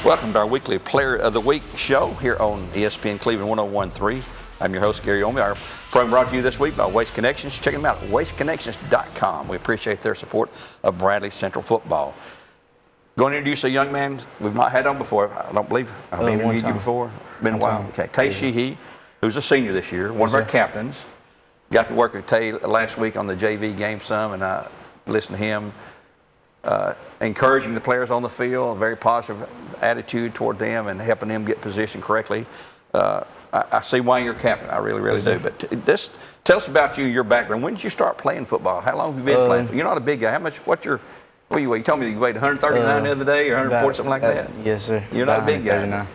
Welcome to our weekly Player of the Week show here on ESPN Cleveland 101.3. I'm your host, Gary Ownbey. Our program brought to you this week by Waste Connections. Check them out at wasteconnections.com. We appreciate their support of Bradley Central Football. Going to introduce a young man we've not had on before. I don't believe I've interviewed you before. Been a while. Okay, Tavyrous Sheehee, who's a senior this year, one of our captains. Got to work with Tay last week on the JV game some, and I listened to him encouraging the players on the field, a very positive attitude toward them and helping them get positioned correctly. I see why you're captain. I really do. But tell us about you, your background. When did you start playing football? How long have you been playing? You're not a big guy. How much? What you weigh? You told me you weighed 139 the other day, or 140, something like that. Yes, sir. You're not a big guy.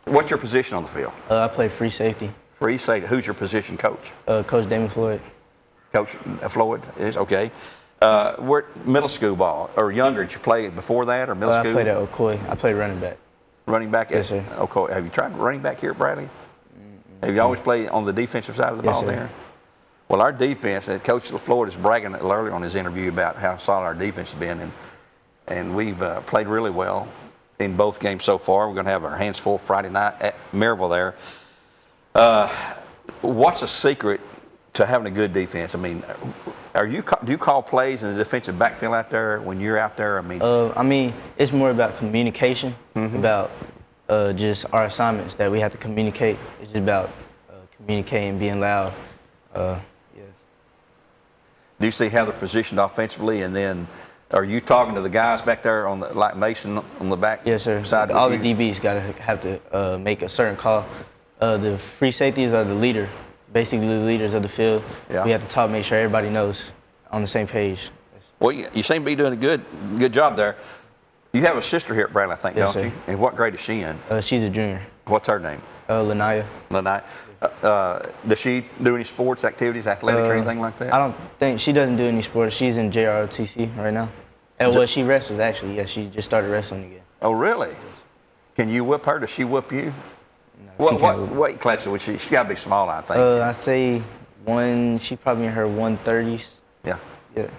What's your position on the field? I play free safety. Free safety. Who's your position coach? Coach Damon Floyd. Coach Floyd is okay. We're middle school ball or younger. Did you play before that or middle school? I played at Ocoy. I played running back. Running back yes, sir. Ocoy. Have you tried running back here at Bradley? Have you always played on the defensive side of the ball there? Well, our defense, Coach Floyd is bragging earlier on his interview about how solid our defense has been, and we've played really well in both games so far. We're going to have our hands full Friday night at Maryville there. What's the secret to having a good defense? I mean, do you call plays in the defensive backfield out there when you're out there? I mean, it's more about communication, about just our assignments that we have to communicate. It's just about communicating, being loud. Yeah. Do you see how they're positioned offensively, and then are you talking to the guys back there on like Mason on the back? Yes, sir. Side all the DBs have to make a certain call. The free safeties are the leader, basically the leaders of the field. Yeah. We have to talk, make sure everybody knows on the same page. Well, you seem to be doing a good job there. You have a sister here at Bradley, I think, yes, don't sir. you? And what grade is she in? She's a junior. What's her name? Lanaya. Lanaya. Does she do any sports activities, athletics, or anything like that? I don't think she doesn't do any sports. She's in JROTC right now. Well, she wrestles actually. Yeah, she just started wrestling again. Oh, really? Yes. Can you whip her? Does she whip you? No, what weight class would she? She's got to be small, I think. I'd say she probably in her 130s. Yeah. Yeah.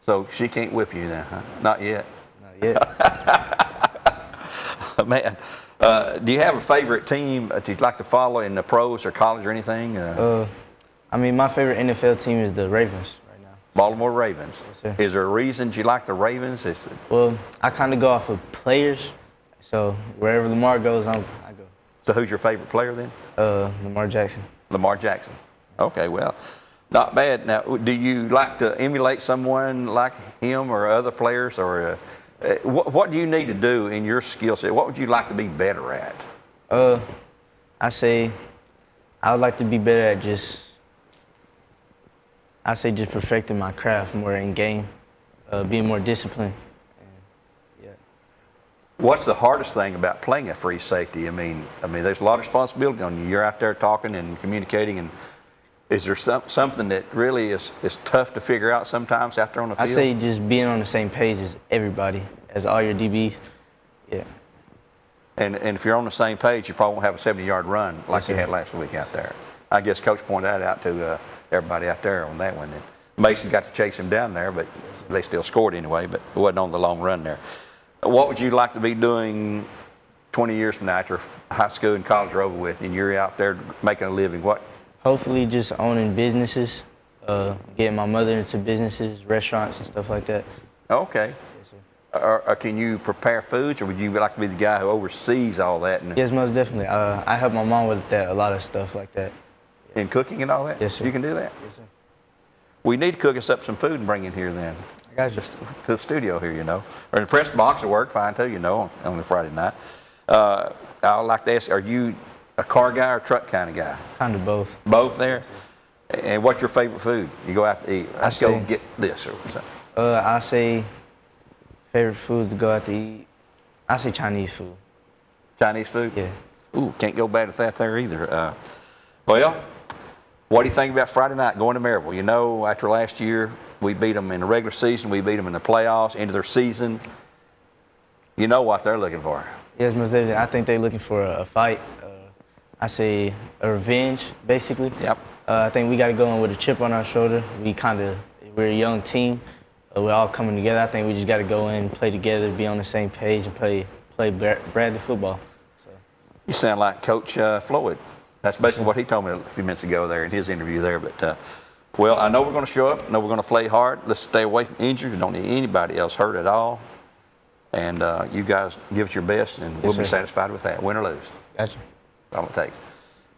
So she can't whip you then, huh? Not yet. Not yet. Man, do you have a favorite team that you'd like to follow in the pros or college or anything? I mean, my favorite NFL team is the Ravens right now. Baltimore Ravens. Yes, sir. Is there a reason you like the Ravens? Well, I kind of go off of players. So wherever Lamar goes, I go. So who's your favorite player then? Lamar Jackson. Lamar Jackson. Okay, well, not bad. Now, do you like to emulate someone like him or other players, or what do you need to do in your skill set? What would you like to be better at? I say I would like to be better at just perfecting my craft more in game, being more disciplined. What's the hardest thing about playing a free safety? I mean, there's a lot of responsibility on you. You're out there talking and communicating, and is there something that really is tough to figure out sometimes out there on the field? I say just being on the same page as everybody, as all your DBs. Yeah. And if you're on the same page, you probably won't have a 70-yard run like you had last week out there. I guess Coach pointed that out to everybody out there on that one. And Mason got to chase him down there, but they still scored anyway, but it wasn't on the long run there. What would you like to be doing 20 years from now after high school and college are over with and you're out there making a living? What? Hopefully just owning businesses, getting my mother into businesses, restaurants and stuff like that. Okay. Yes, sir. Or can you prepare foods, or would you like to be the guy who oversees all that? Yes, most definitely. I help my mom with that, a lot of stuff like that. In cooking and all that? Yes, sir. You can do that? Yes, sir. We need to cook us up some food and bring it here then. I got you. To the studio here, you know. Or the press box will work fine too, you know, on a Friday night. I'd like to ask, are you a car guy or truck kind of guy? Kind of both. Both there? And what's your favorite food? You go out to eat. Let's go get this or something. I say favorite food to go out to eat. I say Chinese food. Chinese food? Yeah. Ooh, can't go bad at that there either. Well, what do you think about Friday night going to Maryville? You know, after last year, we beat them in the regular season. We beat them in the playoffs, into their season. You know what they're looking for. Yes, most definitely. I think they're looking for a fight. I say a revenge, basically. Yep. I think we got to go in with a chip on our shoulder. We're a young team. We're all coming together. I think we just got to go in, play together, be on the same page, and play play Bradley football. So. You sound like Coach Floyd. That's basically what he told me a few minutes ago there in his interview there. But, well, I know we're going to show up. I know we're going to play hard. Let's stay away from injuries. We don't need anybody else hurt at all. And you guys give us your best, and we'll be satisfied with that, win or lose. Gotcha. That's all it takes.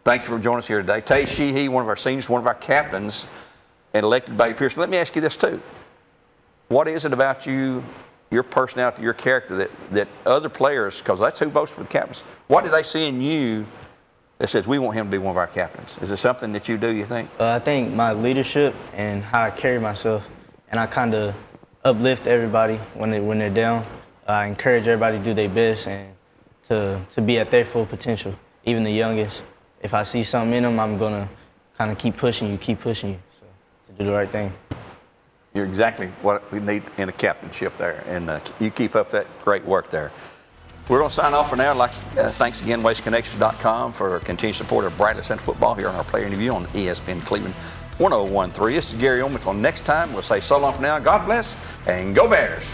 Thank you for joining us here today. Tavyrous Sheehee, one of our seniors, one of our captains, and elected by Pierce. Let me ask you this, too. What is it about you, your personality, your character, that other players, because that's who votes for the captains, what do they see in you that says we want him to be one of our captains? Is it something that you do, you think? I think my leadership and how I carry myself, and I kind of uplift everybody when they're down. I encourage everybody to do their best and to be at their full potential, even the youngest. If I see something in them, I'm going to kind of keep pushing you, so, to do the right thing. You're exactly what we need in a captainship there, and you keep up that great work there. We're going to sign off for now. Thanks again, WasteConnections.com, for continued support of Bradley Center football here on our player interview on ESPN Cleveland 1013. This is Gary Ownbey. Until next time, we'll say so long for now. God bless, and go Bears.